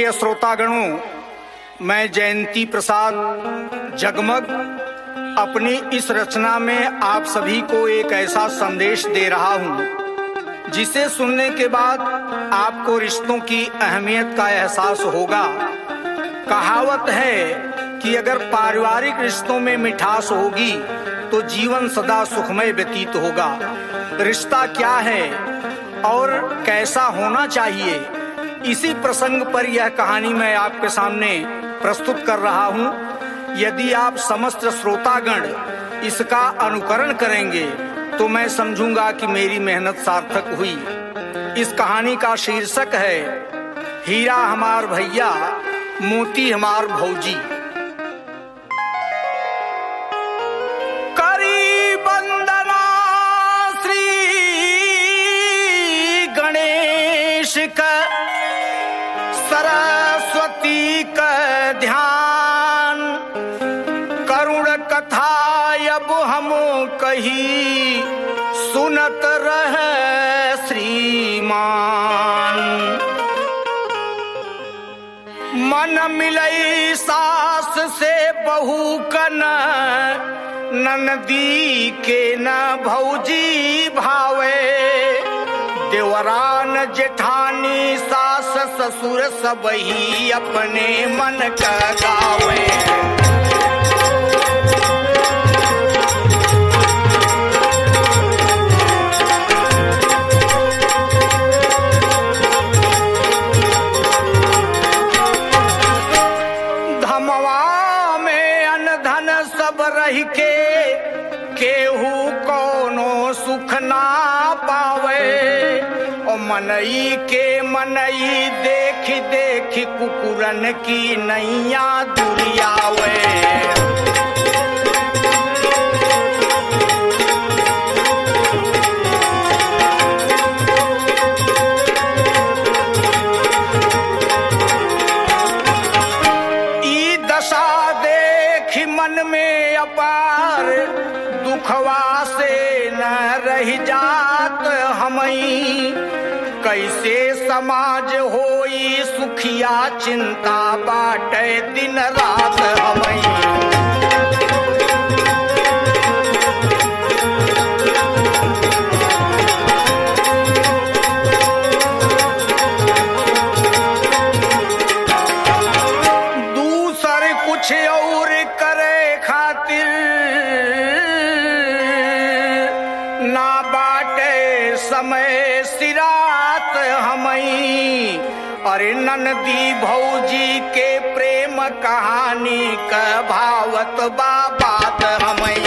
प्रिय श्रोतागणों, मैं जयंती प्रसाद जगमग अपनी इस रचना में आप सभी को एक ऐसा संदेश दे रहा हूँ जिसे सुनने के बाद आपको रिश्तों की अहमियत का एहसास होगा। कहावत है कि अगर पारिवारिक रिश्तों में मिठास होगी तो जीवन सदा सुखमय व्यतीत होगा। रिश्ता क्या है और कैसा होना चाहिए, इसी प्रसंग पर यह कहानी मैं आपके सामने प्रस्तुत कर रहा हूँ। यदि आप समस्त श्रोतागण इसका अनुकरण करेंगे तो मैं समझूंगा कि मेरी मेहनत सार्थक हुई। इस कहानी का शीर्षक है हीरा हमार भैया मोती हमार भौजी। करी वंदना श्री गणेश का, सरस्वती का ध्यान, करुण कथा अब हम कही सुनत रहे श्रीमान। मन मिलई सास से बहू कन, ननदी के न भौजी भावे, देवरान जेठानी सास ससुर सबही अपने मन का गावे। धमवा में अनधन सब रह के केहू कोनो सुख ना पावे, और मनई के मनई देख देख कुकुरन की नैया दुरियावे। ई दशा देख मन में अपार, दुखवा से न रह जात हमई, कैसे समाज होई सुखिया चिंता बाटे दिन रात हमई। दूसर कुछ और करे खातिर ना बाटे समय सिरात हमई, अरे ननदी भौजी के प्रेम कहानी का भावत बात हमई।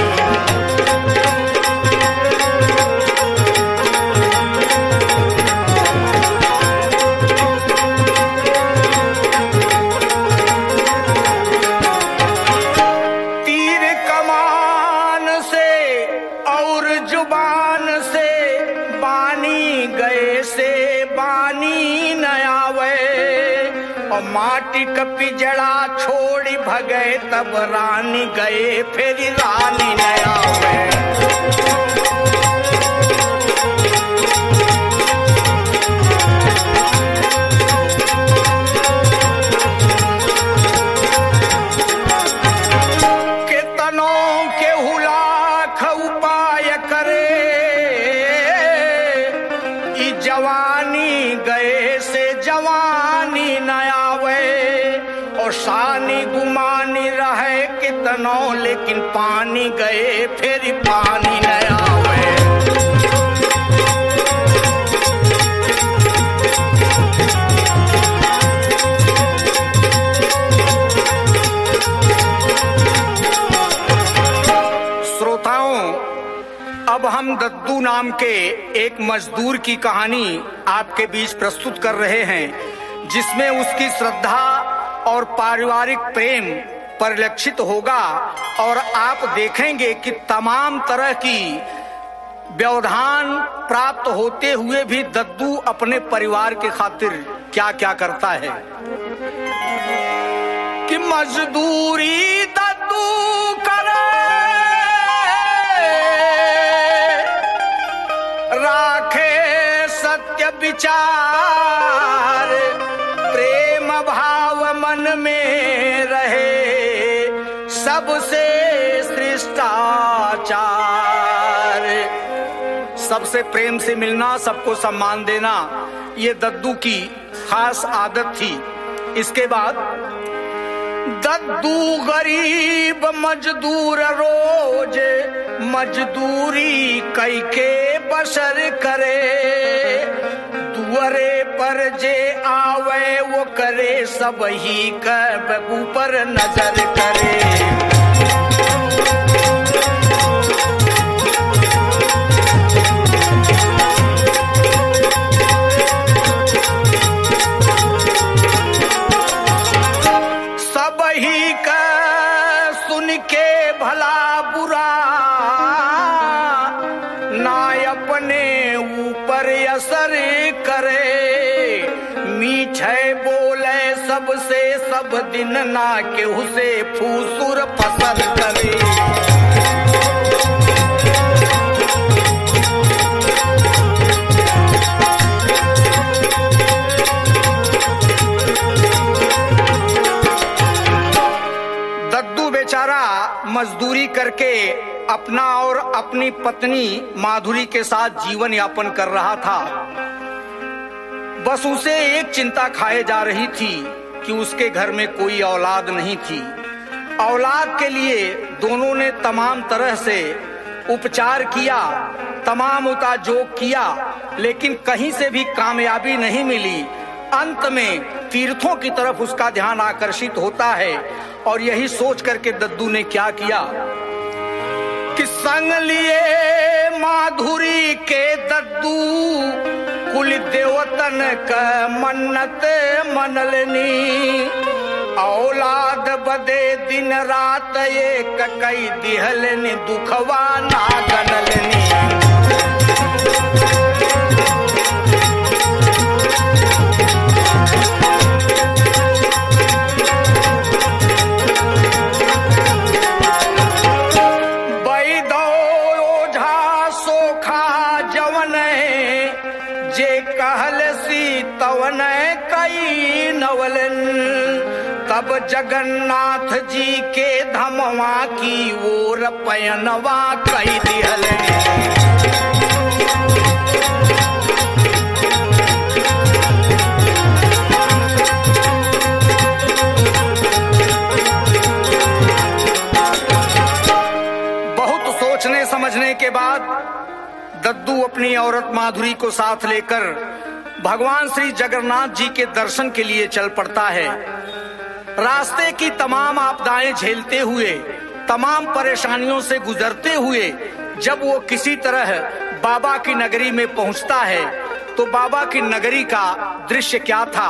तीर कमान से और जुबान से बानी गए से बानी न आवे, और माटी का पिजड़ा छोड़ी भगे तब रानी गए फिर रानी न आवे। जवानी गए से जवानी न आवे, और शानी गुमानी रहे कितनों लेकिन पानी गए फिर पानी न आवे। श्रोताओं, अब हम दद्दू नाम के एक मजदूर की कहानी आपके बीच प्रस्तुत कर रहे हैं, जिसमें उसकी श्रद्धा और पारिवारिक प्रेम परिलक्षित होगा, और आप देखेंगे कि तमाम तरह की व्यवधान प्राप्त होते हुए भी दद्दू अपने परिवार के खातिर क्या क्या करता है। कि मजदूरी दद्दू करे, राखे सत्य विचार, प्रेम भाव में रहे सबसे शिष्टाचार। सबसे प्रेम से मिलना, सबको सम्मान देना, ये दद्दू की खास आदत थी। इसके बाद दद्दू गरीब मजदूर रोज मजदूरी कई के बसर करे। दुअरे पर जे आवे वो करे, सब ही कर ऊपर नजर करे। भला बुरा ना अपने ऊपर असर करे। मीठे बोले सबसे सब दिन, ना केहू से फूसुर फसर करे। दद्दू बेचारा मजदूरी करके अपना और अपनी पत्नी माधुरी के साथ जीवन यापन कर रहा था। बस उसे एक चिंता खाए जा रही थी कि उसके घर में कोई औलाद नहीं थी। औलाद के लिए दोनों ने तमाम तरह से उपचार किया, तमाम उताजोग किया, लेकिन कहीं से भी कामयाबी नहीं मिली। अंत में तीर्थों की तरफ उसका ध्यान आकर्षित होता है और यही सोच करके दद्दू ने क्या किया कि संग लिए माधुरी के दद्दू कुल देवतन का मन्नत मनलनी। औलाद बदे दिन रात एक कई दिहलनी, दुखवा ना गनलनी। तवन कई नवलन, तब जगन्नाथ जी के धमवा की ओर पयनवा कई दिहलन। बहुत सोचने समझने के बाद दद्दू अपनी औरत माधुरी को साथ लेकर भगवान श्री जगन्नाथ जी के दर्शन के लिए चल पड़ता है। रास्ते की तमाम आपदाएं झेलते हुए, तमाम परेशानियों से गुजरते हुए जब वो किसी तरह बाबा की नगरी में पहुंचता है तो बाबा की नगरी का दृश्य क्या था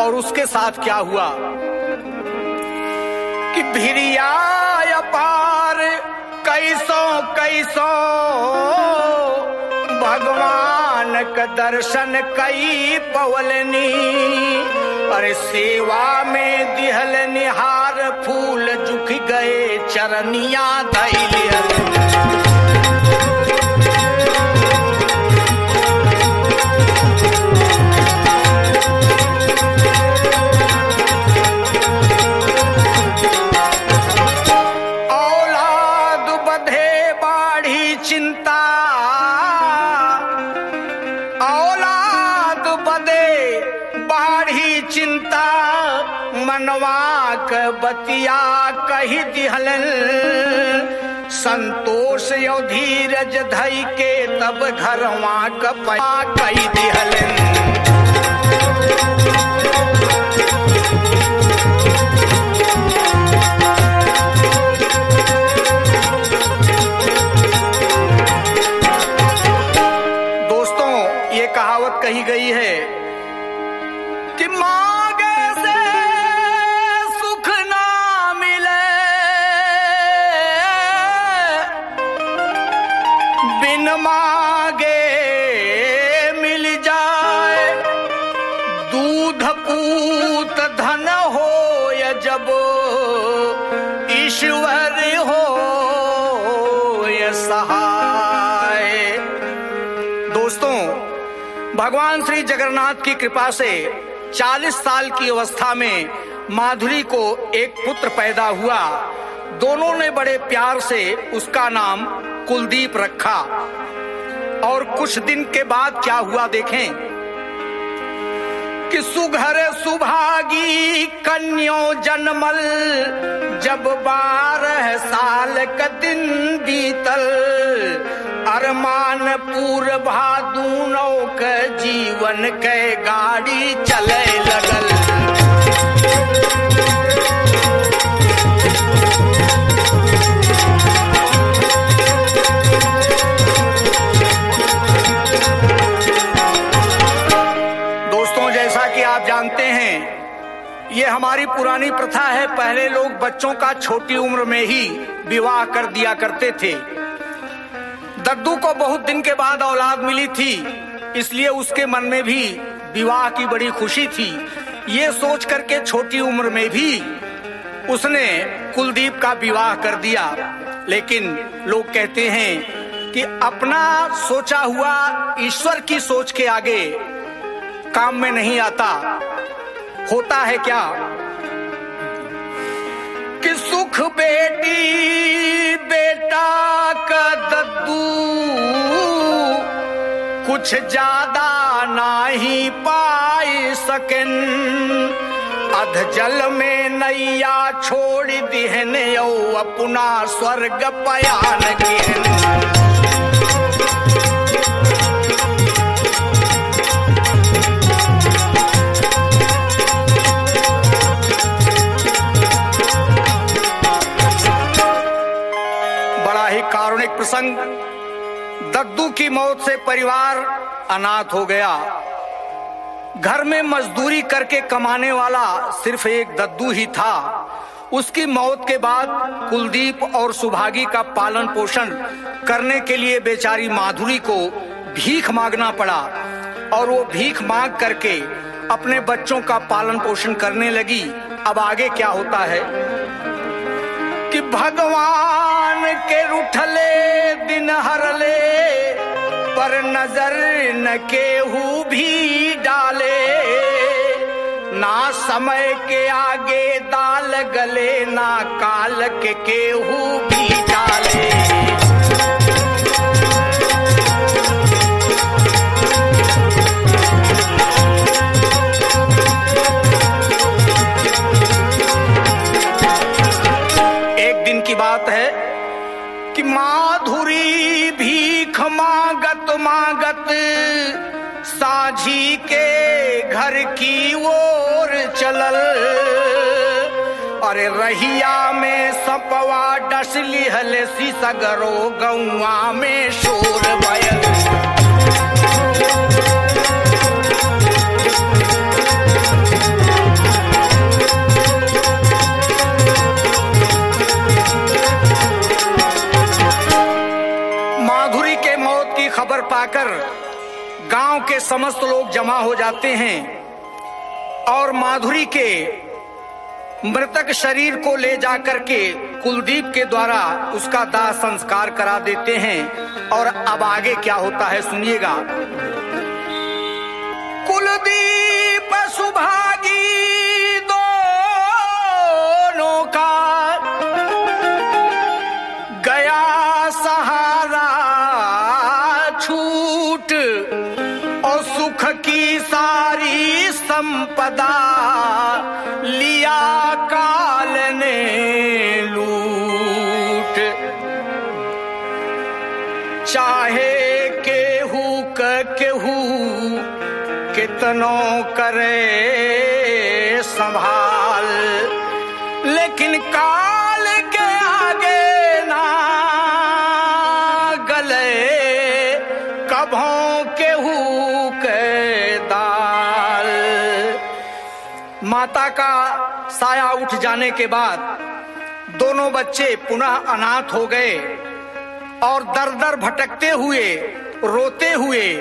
और उसके साथ क्या हुआ कि भिरिया अपार कैसो कैसो भगवान का दर्शन कई पवलनी। अरे सेवा में दिहल निहार फूल झुक गए चरनिया धैलियन। औलाद बधे बाढ़ी चिंता, चिंता मनवा क बतिया कही दिहलन। संतोष यो धीरज धई के तब घरवा क पया कही दिहलन। दोस्तों, ये कहावत कही गई है कि मांगे से सुख ना मिले, बिन मांगे मिल जाए। दूध पूत धन हो या जब ईश्वर हो या सहाय। दोस्तों, भगवान श्री जगन्नाथ की कृपा से 40 साल की अवस्था में माधुरी को एक पुत्र पैदा हुआ। दोनों ने बड़े प्यार से उसका नाम कुलदीप रखा। और कुछ दिन के बाद क्या हुआ देखें कि सुघर सुभागी कन्यो जन्मल, जब 12 साल का दिन बीतल, अरमान पूर भादुनों के जीवन के गाड़ी चले लगल। आप जानते हैं ये हमारी पुरानी प्रथा है, पहले लोग बच्चों का छोटी उम्र में ही विवाह कर दिया करते थे। दद्दू को बहुत दिन के बाद औलाद मिली थी, इसलिए उसके मन में भी विवाह की बड़ी खुशी थी। ये सोच करके छोटी उम्र में भी उसने कुलदीप का विवाह कर दिया। लेकिन लोग कहते हैं कि अपना सोचा हुआ ईश्वर की सोच के आगे काम में नहीं आता। होता है क्या कि सुख बेटी बेटा का दद्दू कुछ ज्यादा नाही पाई सकेन, अध जल में नैया छोड़ दिहन यो अपना स्वर्ग पयान के। कारुणिक प्रसंग, दद्दू की मौत से परिवार अनाथ हो गया। घर में मजदूरी करके कमाने वाला सिर्फ एक दद्दू ही था। उसकी मौत के बाद कुलदीप और सुभागी का पालन पोषण करने के लिए बेचारी माधुरी को भीख मांगना पड़ा। और वो भीख मांग करके अपने बच्चों का पालन पोषण करने लगी। अब आगे क्या होता है कि भगवान के रुठले दिन हरले, पर नजर न केहू भी डाले, ना समय के आगे दाल गले, ना काल के केहू भी डाले। बात है कि माधुरी भीख मांगत मांगत साझी के घर की ओर चलल। अरे रहिया में सपवा डसली हले सी सगरो गौआ में शोर भयल। खबर पाकर गांव के समस्त लोग जमा हो जाते हैं और माधुरी के मृतक शरीर को ले जाकर के कुलदीप के द्वारा उसका दाह संस्कार करा देते हैं। और अब आगे क्या होता है सुनिएगा। कुलदीप सुभागी दोनों का गया सहारा छूट, और सुख की सारी संपदा लिया काल ने लूट। चाहे केहू केहू कितनों करे संभाल, लेकिन काल के आगे ना गले कभों केहू के दाल। माता का साया उठ जाने के बाद दोनों बच्चे पुनः अनाथ हो गए और दर दर भटकते हुए रोते हुए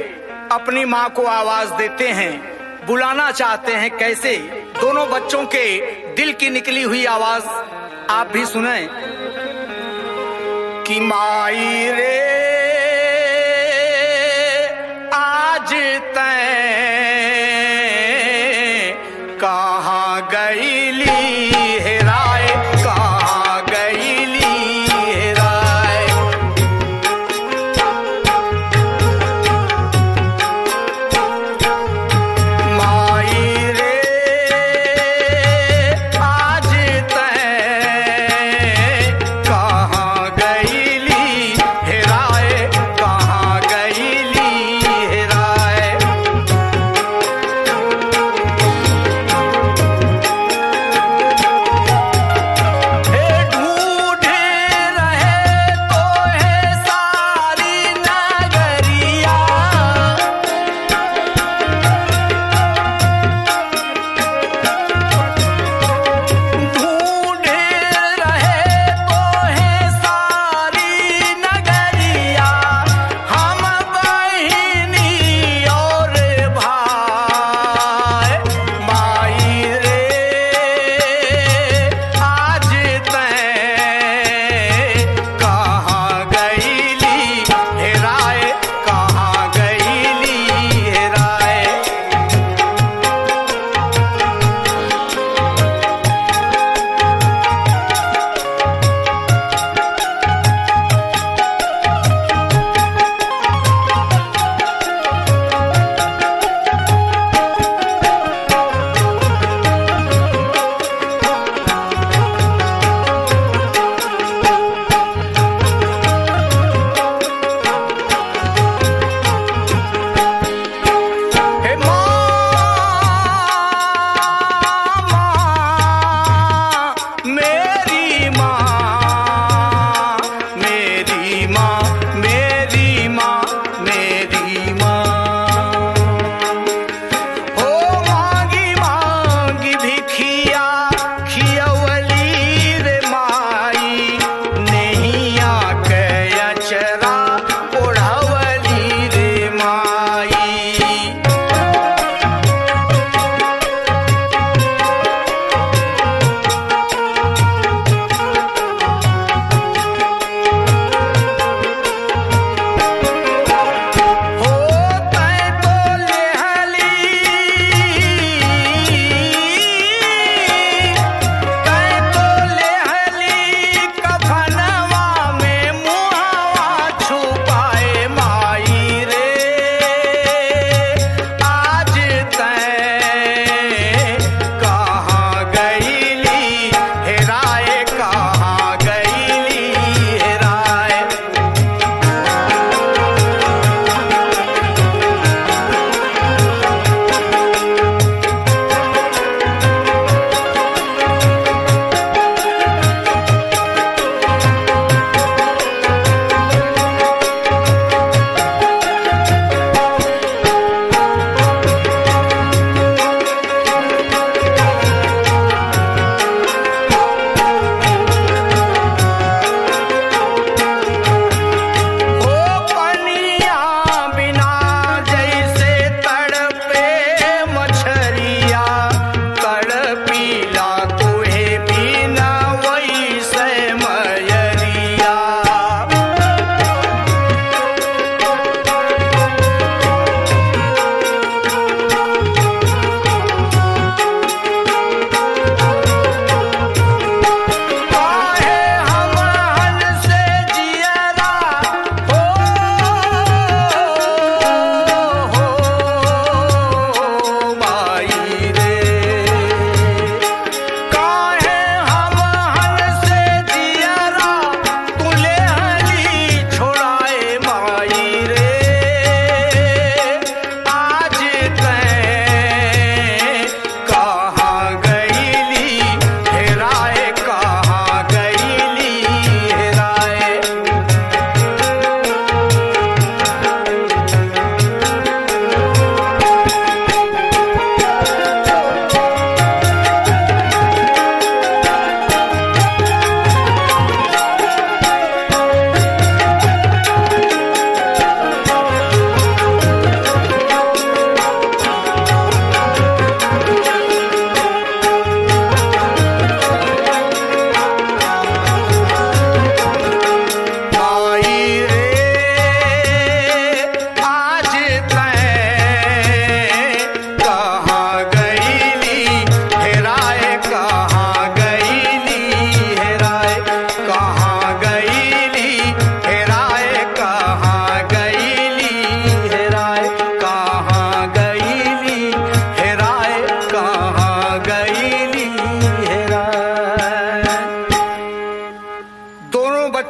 अपनी माँ को आवाज देते हैं, बुलाना चाहते हैं। कैसे? दोनों बच्चों के दिल की निकली हुई आवाज आप भी सुने कि माई रे आज तैं कहाँ गईली,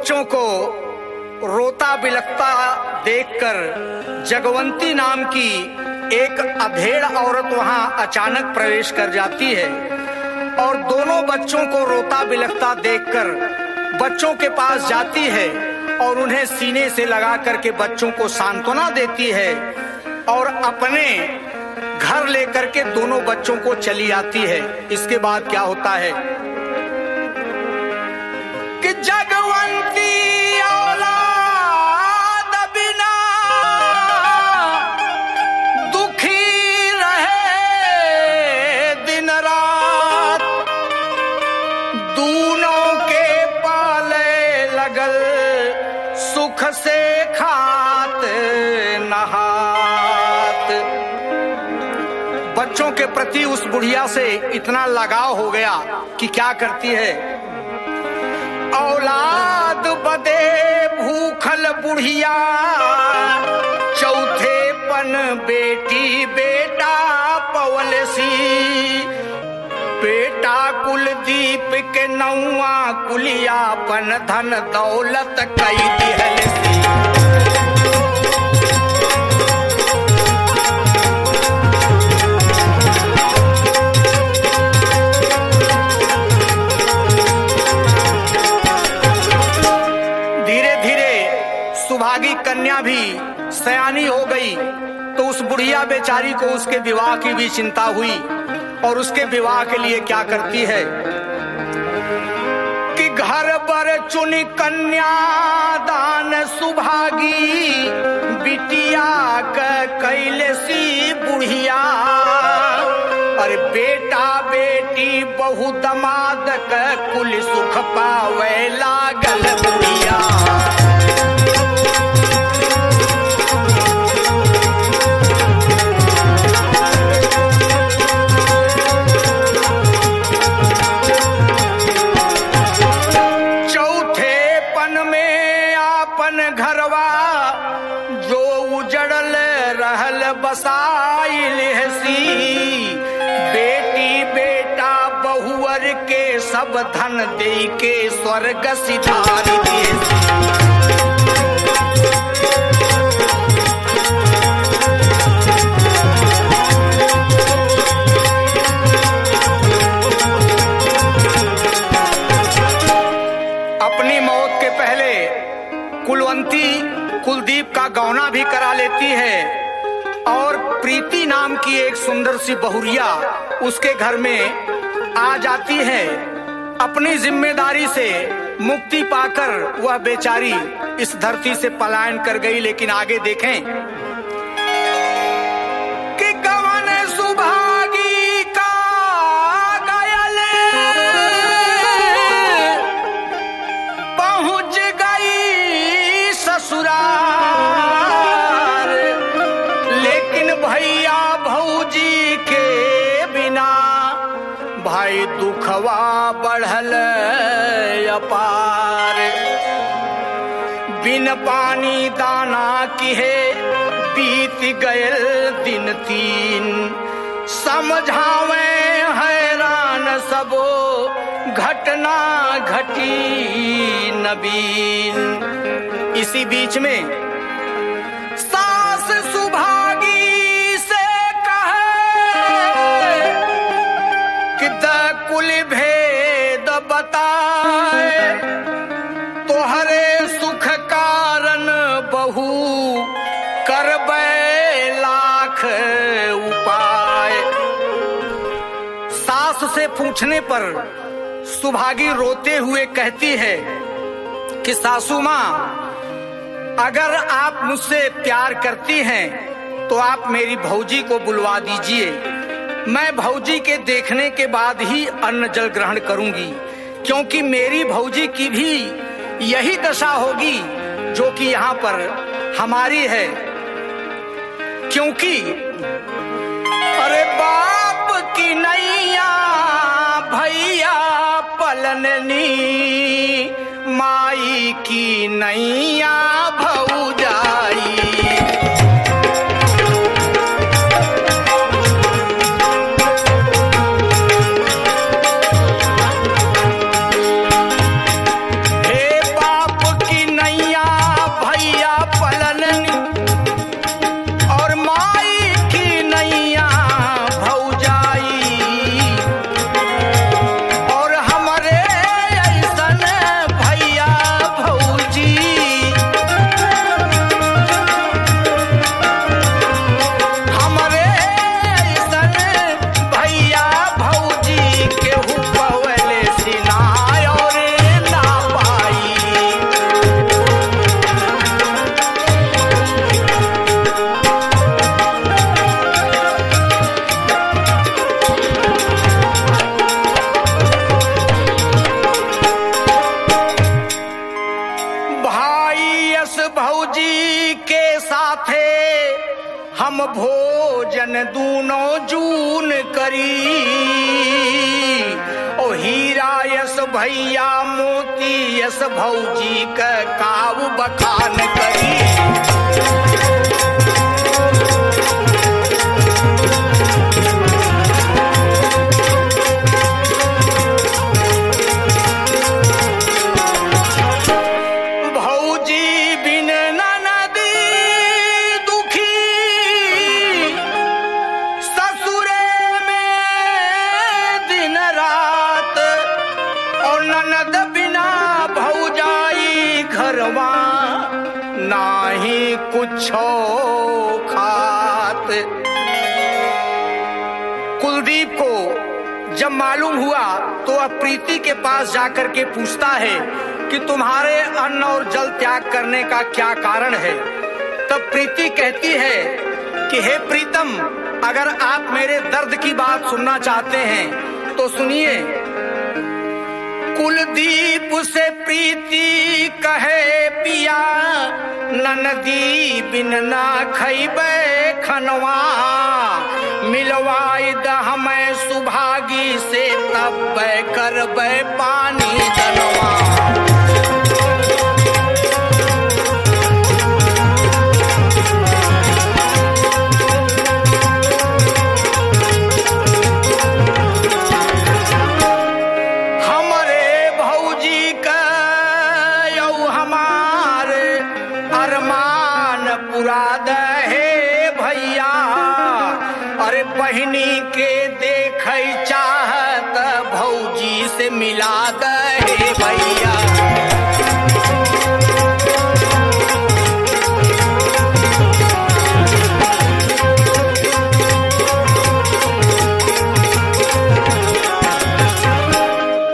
बच्चों को रोता बिलखता देखकर जगवंती नाम की एक अधेड़ औरत वहां अचानक प्रवेश कर जाती है और दोनों बच्चों को रोता बिलखता देखकर बच्चों के पास जाती है और उन्हें सीने से लगा करके बच्चों को सांत्वना देती है और अपने घर लेकर के दोनों बच्चों को चली आती है। इसके बाद क्या होता है कि जगवंती औलाद बिना दुखी रहे दिन रात, दूनों के पाले लगल सुख से खात नहात। बच्चों के प्रति उस बुढ़िया से इतना लगाव हो गया कि क्या करती है, औलाद बदे भूखल बुढ़िया चौथेपन बेटी बेटा पवलसी, बेटा कुलदीप के नौवा कुलियापन धन दौलत कई दिहलसी। सुभागी कन्या भी सयानी हो गई तो उस बुढ़िया बेचारी को उसके विवाह की भी चिंता हुई और उसके विवाह के लिए क्या करती है कि घर पर चुनी कन्या दान सुभागी बिटिया कैलसी बुढ़िया। अरे बेटा बेटी बहु दमाद कुल सुख पावे लागल बुढ़िया। बसाइल हसी बेटी बेटा बहुअर के सब धन दे के स्वर्ग सिधार देसी। अपनी मौत के पहले कुलवंती कुलदीप का गौना भी करा लेती है और प्रीति नाम की एक सुंदर सी बहुरिया उसके घर में आ जाती है। अपनी जिम्मेदारी से मुक्ति पाकर वह बेचारी इस धरती से पलायन कर गई। लेकिन आगे देखें कि कवन सुभागी का गयल पहुंच गई ससुराल, भैया भौजी के बिना भाई दुखवा बढ़ल अपार। बिन पानी दाना किहे बीत गयल दिन तीन, समझावे हैरान सबो घटना घटी नबीन। इसी बीच में सास सुभागी कुल भेद बताए, तोहरे सुख कारण बहु करबे लाख उपाय। सास से पूछने पर सुभागी रोते हुए कहती है कि सासू माँ, अगर आप मुझसे प्यार करती हैं तो आप मेरी भौजी को बुलवा दीजिए, मैं भौजी के देखने के बाद ही अन्न जल ग्रहण करूंगी, क्योंकि मेरी भौजी की भी यही दशा होगी जो कि यहाँ पर हमारी है। क्योंकि अरे बाप की नैया भैया पलननी, माई की नैया भौजाई। हे बाप हम भोजन दूनो जून करी। ओ हीरा यस भैया मोती यस भौजी का काव बखान करी। नाही कुछो खात। कुलदीप को जब मालूम हुआ तो वह प्रीति के पास जाकर के पूछता है कि तुम्हारे अन्न और जल त्याग करने का क्या कारण है। तब प्रीति कहती है कि हे प्रीतम, अगर आप मेरे दर्द की बात सुनना चाहते हैं तो सुनिए। कुलदीप से प्रीति कहे पिया, ननदी बिन ना खैबे खनवा। मिलवाई दह मैं सुभागी से, तब करबे पानी दनवा। बहिनी के देख चाहत भौजी से मिला दे भैया।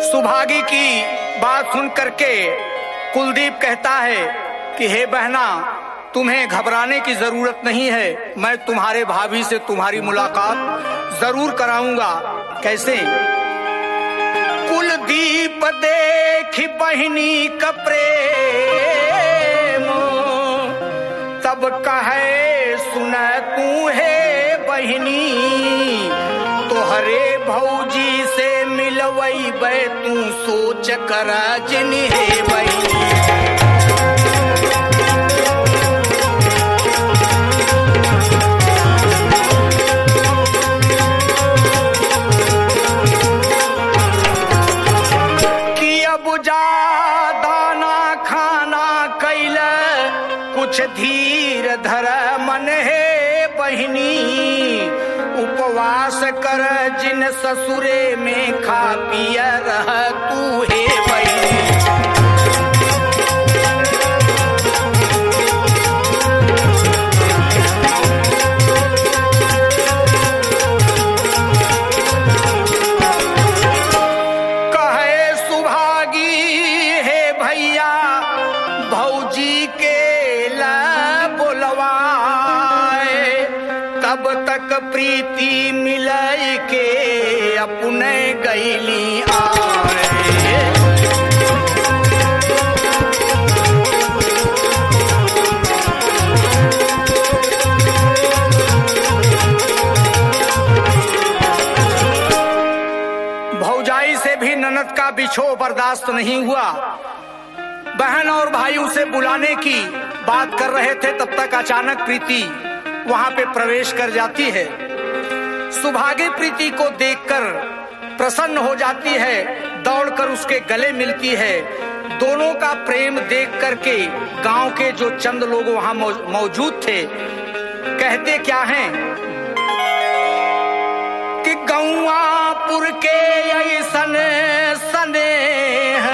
सुभागी की बात सुन करके कुलदीप कहता है कि हे बहना, तुम्हें घबराने की जरूरत नहीं है। मैं तुम्हारे भाभी से तुम्हारी मुलाकात जरूर कराऊंगा। कैसे? कुलदीप देख बहिनी का प्रेम, तब कहे सुन तू है बहिनी। तोहरे भौजी से मिलवई बे, तू सोच कर जिनी है बहिनी। कुछ धीर धर मन है बहिनी। उपवास कर जिन ससुरे में, खा पिया रह तू है बहिनी। कहे सुभागी है भैया, भौजी के तब तक प्रीति मिलाई के अपने गईली आए। भौजाई से भी ननद का बिछोह बर्दाश्त नहीं हुआ। बहन और भाई उसे बुलाने की बात कर रहे थे, तब तक अचानक प्रीति वहां पे प्रवेश कर जाती है। सुभागी प्रीति को देखकर प्रसन्न हो जाती है, दौड़कर उसके गले मिलती है। दोनों का प्रेम देख करके गांव के जो चंद लोग वहां मौजूद थे कहते क्या हैं कि गौआपुर के ऐसन स्नेह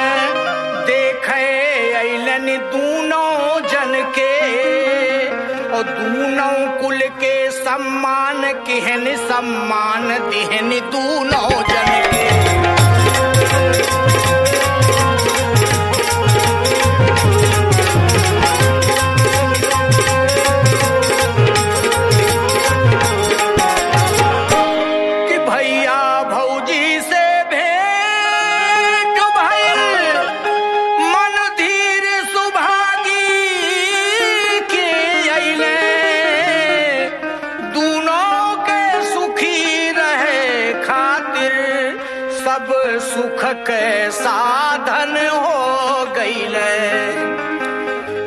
देखे अइलन दूनों जन के। और दूनों कुल के सम्मान किहन सम्मान दिहन दूनों जन के। कि भैया भौजी से भेंट भइल, मन धीर सुभागी के अइले। साधन हो गईले।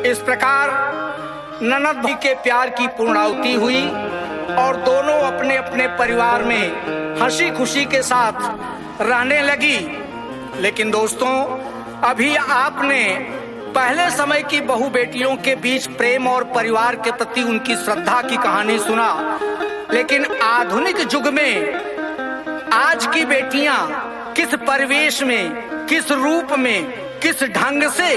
इस प्रकार ननद भी के प्यार की पूर्णाहुति हुई और दोनों अपने अपने परिवार में हंसी खुशी के साथ रहने लगी। लेकिन दोस्तों, अभी आपने पहले समय की बहु बेटियों के बीच प्रेम और परिवार के प्रति उनकी श्रद्धा की कहानी सुना, लेकिन आधुनिक युग में आज की बेटियां किस परिवेश में, किस रूप में, किस ढंग से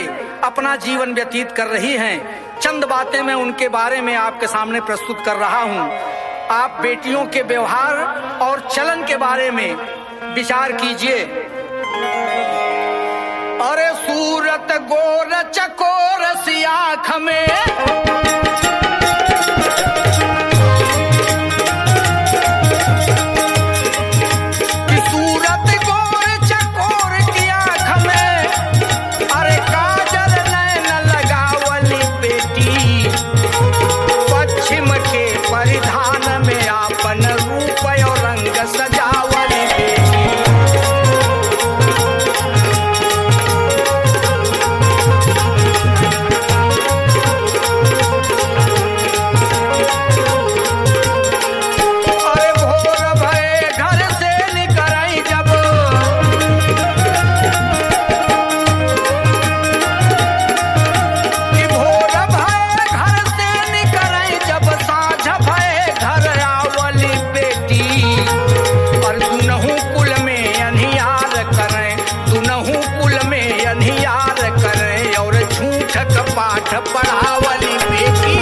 अपना जीवन व्यतीत कर रही हैं, चंद बातें मैं उनके बारे में आपके सामने प्रस्तुत कर रहा हूं। आप बेटियों के व्यवहार और चलन के बारे में विचार कीजिए। अरे सूरत गोर चकोर सी आँख में, सूरत गोर चकोर की आँख में, अरे काजल नैन लगावली बेटी, पश्चिम के परिधान में आपन रूप और रंग सजावली बेटी। पाठ पढ़ावली बेटी,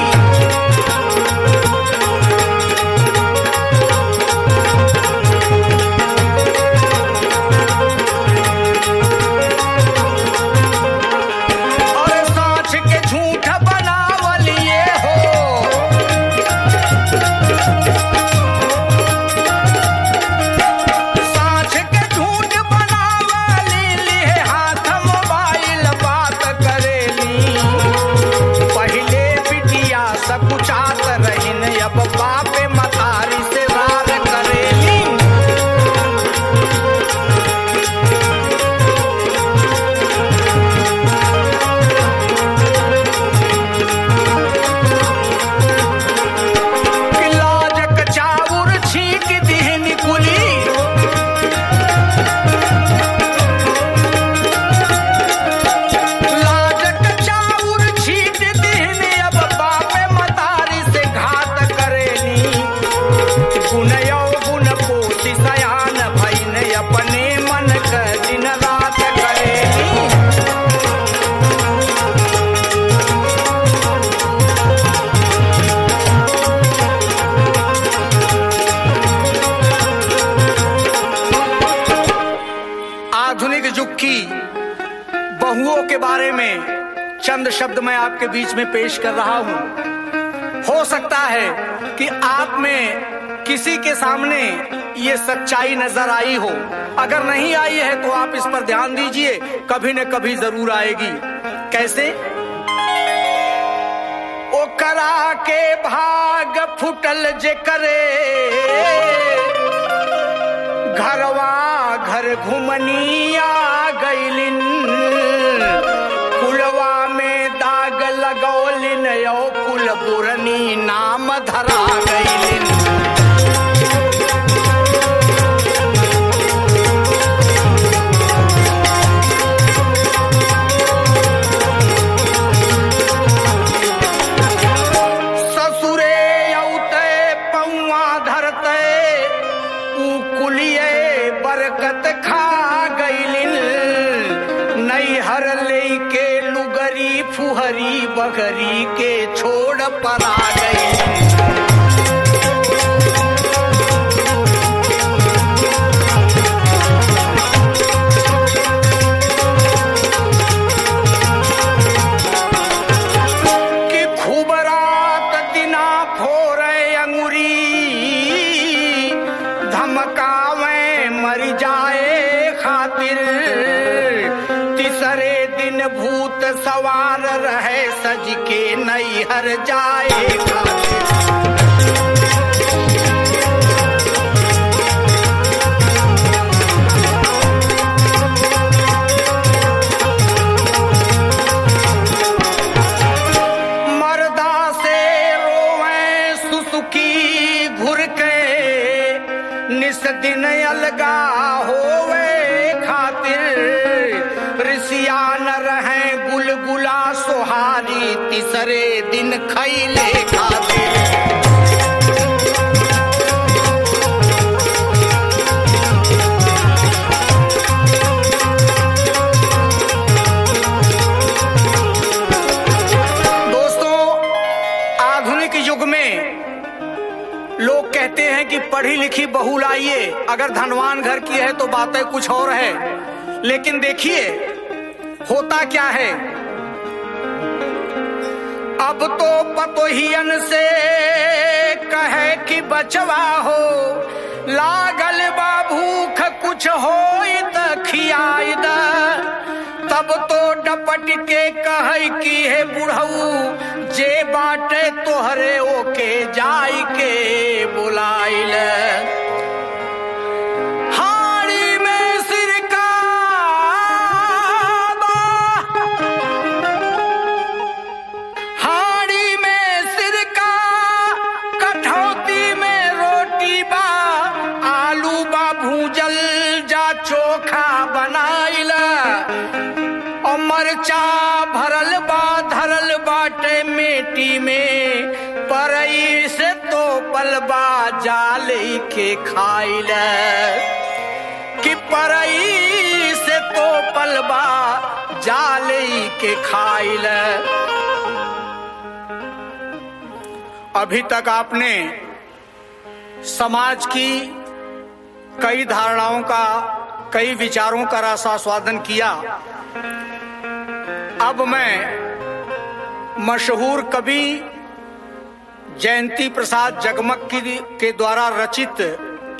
और साँच के झूठ बनावली ये हो, साँच के झूठ बनावली लिए हाथ मोबाइल बात करेली। पहले बिटिया सकुचात रहीन, अब बापे मतारी से वार करेली। लाज कचाउर छींक दीहन कुली, लाज कचाउर छींक दीहन, अब बापे मतारी से घात करेली। गुनयो गुन पोसी सयान भईन, अपने मन क दिन रात करेली। आधुनिक युग की बहुओं के बारे में चंद शब्द मैं आपके बीच में पेश कर रहा हूं। हो सकता है कि आप में किसी के सामने ये सच्चाई नजर आई हो, अगर नहीं आई है तो आप इस पर ध्यान दीजिए, कभी न कभी जरूर आएगी। कैसे? ओ करा के भाग फुटल जे करे, घरवा घर घुमनी आ गईलिन, कुलवा में दाग लगौलिन, यो कुल बुरनी नाम धरा गईलिन। ससुरे औते पौआ धरते, ऊ कुलिये बरकत खा गईलिन, नैहर लेके लुगरी फुहरी बगरी के छोड़ परा गईलिन। कि खूब रात दिना फोरे अंगुरी, धमकावे मर जाए खातिर, तीसरे दिन भूत सवार रहे सज के नैहर जाए खातिर। रहे गुलगुला सोहारी, तीसरे दिन खैले खाते। लोग कहते हैं कि पढ़ी लिखी बहू लाइए, अगर धनवान घर की है तो बातें कुछ और है, लेकिन देखिए होता क्या है। अब तो पतोहियन से कहे कि बचवा हो, लागल बा भूख कुछ होई त खियाई द। तब तो डपट के कहे कि हे बुढ़ऊ, जे बाटे तोहरे ओके जाई के बुलाइल। हाड़ी में सिरका बा, हाड़ी में सिरका, कठौती में रोटी बा, आलू बा भूजल जा चोखा बनाइल। मरचा भरल बा धरल बाटे मेटी में, परई से तो पलबा जाल के खाइल। कि परई से तो पलबा जाल के खाइल। अभी तक आपने समाज की कई धारणाओं का, कई विचारों का रसास्वादन किया। अब मैं मशहूर कवि जयंती प्रसाद जगमग के द्वारा रचित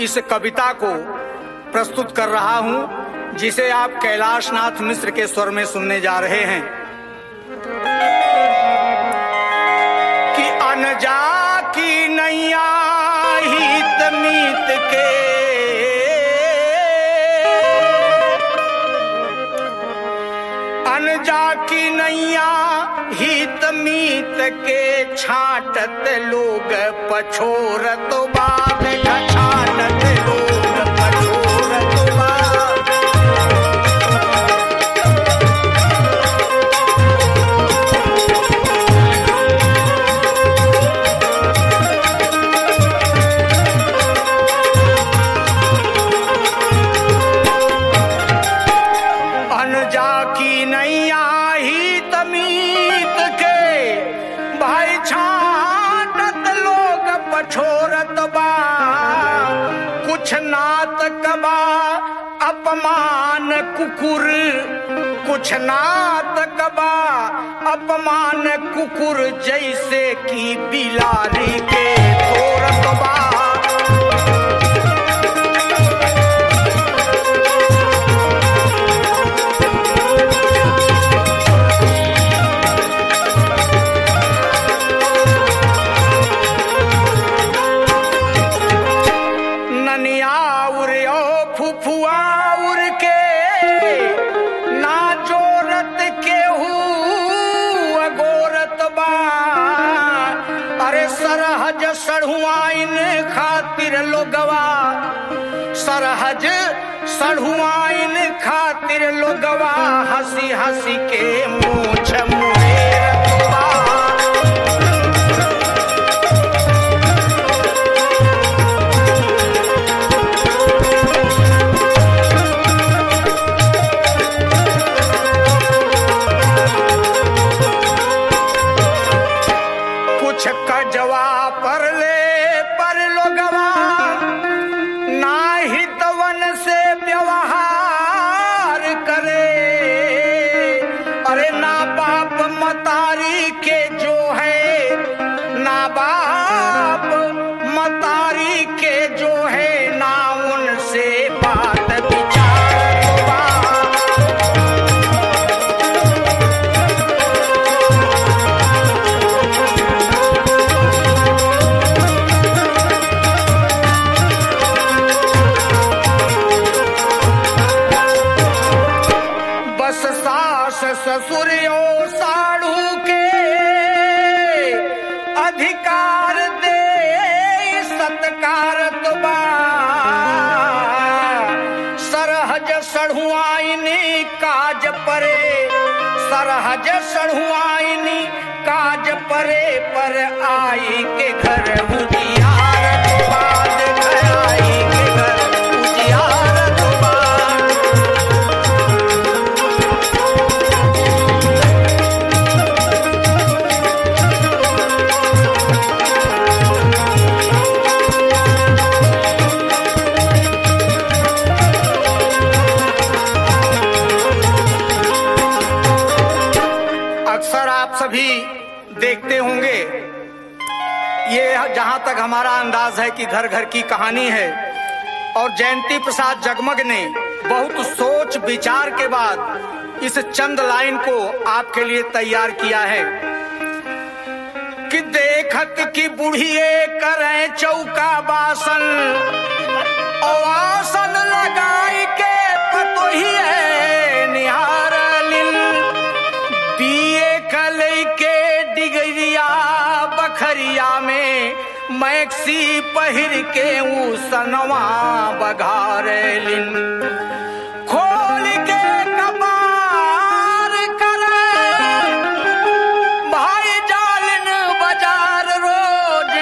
इस कविता को प्रस्तुत कर रहा हूं, जिसे आप कैलाशनाथ मिश्र के स्वर में सुनने जा रहे हैं। कि अनजा की नैया हित मीत के, अनजा की नैया हित मीत के, छाटत लोग पछोरत बाद, छाटत लोग पछोरत बाद। अनजा की नैया हित मीत के, भाई छाटत लोग पछोरत बा। कुछ नात कबा अपमान कुकुर, कुछ नात कबा अपमान कुकुर, जैसे कि बिलारी के थोरत बा। सरहज सढ़ुआइन खातिर लोगवा, सरहज सढ़ुआइन खातिर लोगवा, हंसी हंसी के मूछ मुहेरत बा। कुछ कजवा पर ले पर लोगवा, ना हितवन से व्यवहार करे। अरे ना बाप मतारी के जो है, ना बाप मतारी के जो है, ना उनसे बात विचार बा। ससुरियो साढ़ू के अधिकार दे सत्कारत बा। सरहज सढ़ुआइन काज परे, सहज सढ़ुआइनी काज परे पर आई के घर उजियार तो बाद आई के घर उजियार तो बाद। अक्सर आप सभी देखते होंगे, ये जहां तक हमारा अंदाज है कि घर घर की कहानी है, और जयंती प्रसाद जगमग ने बहुत सोच विचार के बाद इस चंद लाइन को आपके लिए तैयार किया है कि देखत की बुढ़िए करें चौका बासन और आसन लगाई के पतोहिए निहार लिन दिए कलई के डिगरिया बखरिया में मैक्सी पहिर के सनवा बघारेलिन खोल के कबार करे भाई जालिन बाजार रोज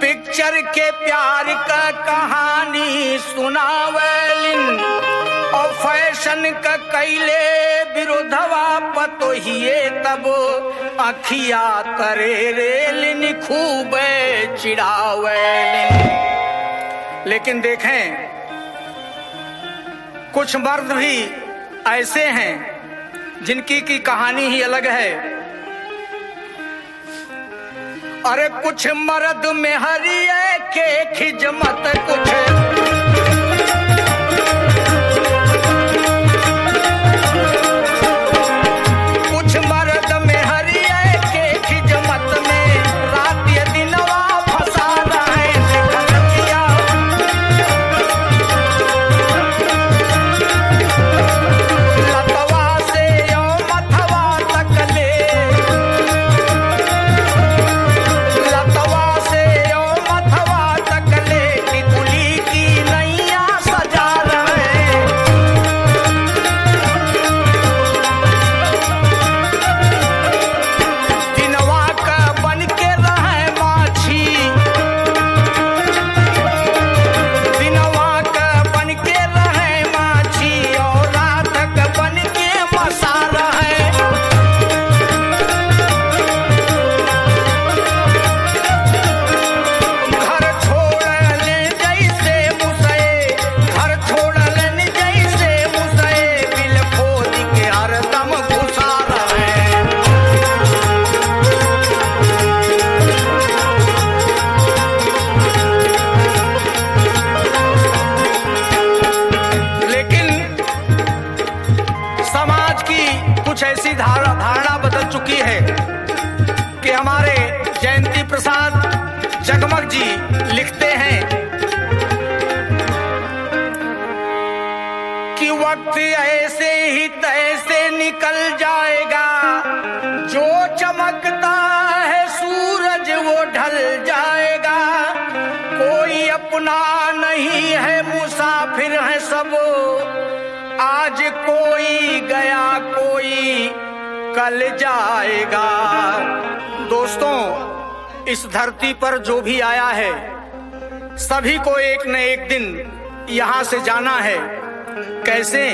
पिक्चर के प्यार का कहानी सुनावेलिन और फैशन का कैले विरोधवा पतोहिए तब अखिया करे रेलिन खूब चिढ़ावेलिन। लेकिन देखें, कुछ मर्द भी ऐसे हैं जिनकी की कहानी ही अलग है। अरे कुछ मर्द में हरिये के खिजमत कुछ धारणा बदल चुकी है कि हमारे जयंती प्रसाद जगमग जी लिखते हैं कि वक्त ऐसे ही तैसे निकल जाएगा, जो चमकता है सूरज वो ढल जाएगा, कोई अपना नहीं है मुसाफिर है सब, आज कोई गया कोई कल जाएगा। दोस्तों, इस धरती पर जो भी आया है सभी को एक न एक दिन यहाँ से जाना है। कैसे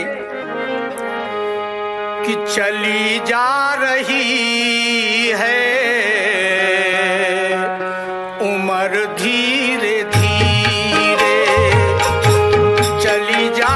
कि चली जा रही है उम्र धीरे धीरे, चली जा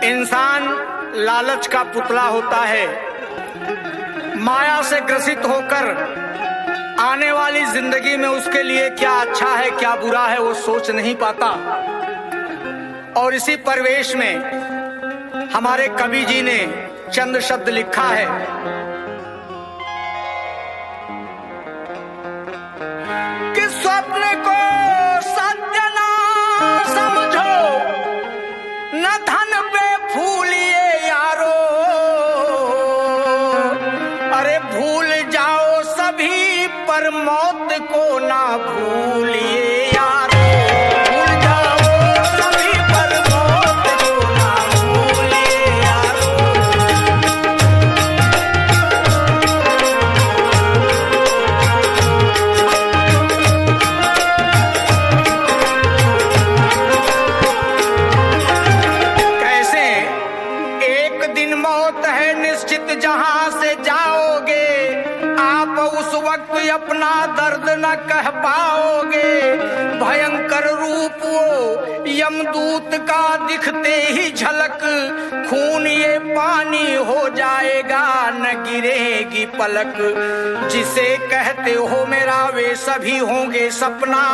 इंसान लालच का पुतला होता है। माया से ग्रसित होकर आने वाली जिंदगी में उसके लिए क्या अच्छा है क्या बुरा है वो सोच नहीं पाता। और इसी परिवेश में हमारे कवि जी ने चंद शब्द लिखा है। कि स्वप्न को सत्य ना समझो, न धन पे फूलिए यारो, अरे भूल जाओ सभी पर मौत को ना भूलिए यारो, भूल जाओ सभी पर मौत को ना भूलिए यारो। कैसे एक दिन मौत है निश्चित, जहां से जाओगे आप उस वक्त अपना दर्द न कह पाओगे। भयंकर रूप वो यमदूत का दिखते ही झलक, खून ये पानी हो जाएगा न गिरेगी पलक। जिसे कहते हो मेरा वे सभी होंगे सपना,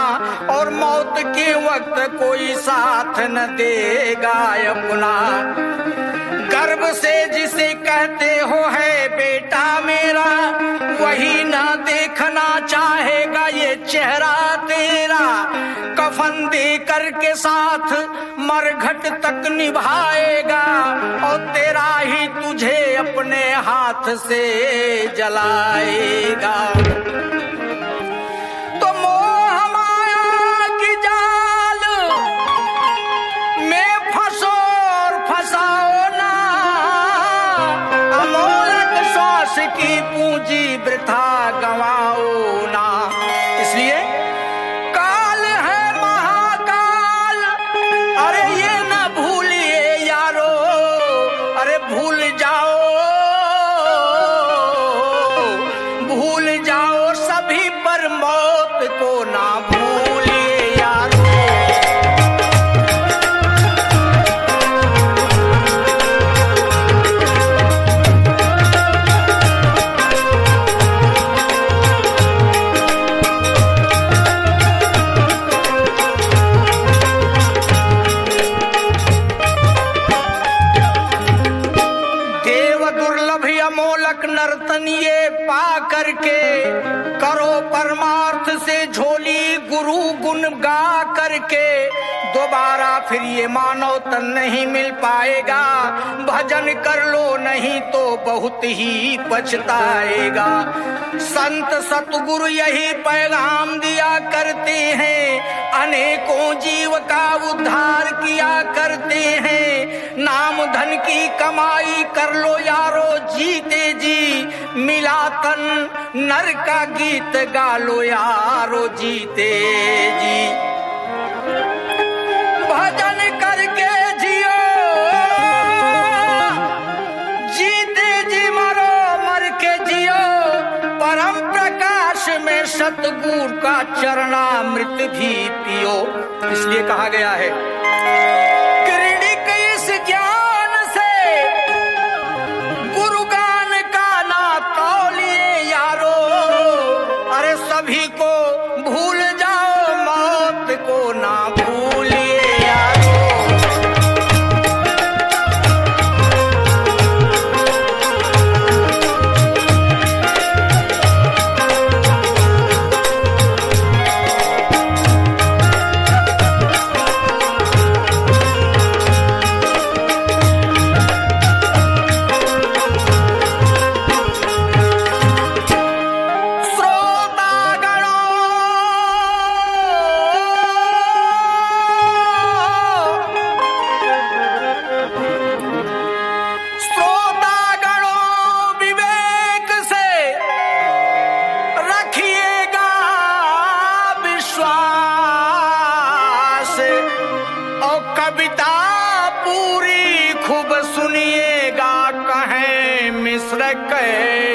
और मौत के वक्त कोई साथ न देगा अपना। गर्भ से जिसे कहते हो है बेटा मेरा, वही ना देखना चाहेगा ये चेहरा तेरा। कफन दे कर के साथ मरघट तक निभाएगा, और तेरा ही तुझे अपने हाथ से जलाएगा। तो मोह माया की जाल में फंसो और फंसाओ ना, अमोलक श्वास की पूंजी वृथा गवाओ ना। इसलिए काल है महाकाल, अरे ये ना भूलिए यारो, अरे भूल जाओ सभी पर मौत को ना भूलिए यारो। अमोलक नर्तन ये पा करके, करो परमार्थ से झोली गुरु गुण गा करके। दोबारा फिर ये मानव तन नहीं मिल पाएगा, भजन कर लो नहीं तो बहुत ही पछताएगा। संत सतगुरु यही पैगाम दिया करते हैं, अनेकों जीव का उद्धार किया करते हैं। नाम धन की कमाई कर लो यारो जीते जी, मिला तन नर का गीत गा लो यारो जीते जी। भजन करके जियो जीते जी, मरो मर के जियो परम प्रकाश में सतगुरु का चरणामृत भी पियो। इसलिए कहा गया है ज्ञान से गुरु गान का ना तौलिए यारो, अरे सभी को भूल जाओ मौत को ना भूलिए यारो।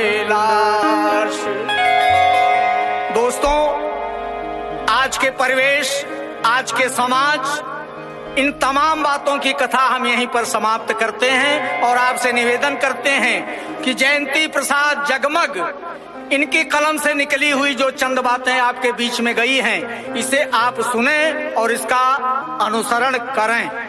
कैलाश। दोस्तों, आज के परिवेश, आज के समाज इन तमाम बातों की कथा हम यहीं पर समाप्त करते हैं और आपसे निवेदन करते हैं कि जयंती प्रसाद जगमग इनकी कलम से निकली हुई जो चंद बातें आपके बीच में गई हैं, इसे आप सुने और इसका अनुसरण करें।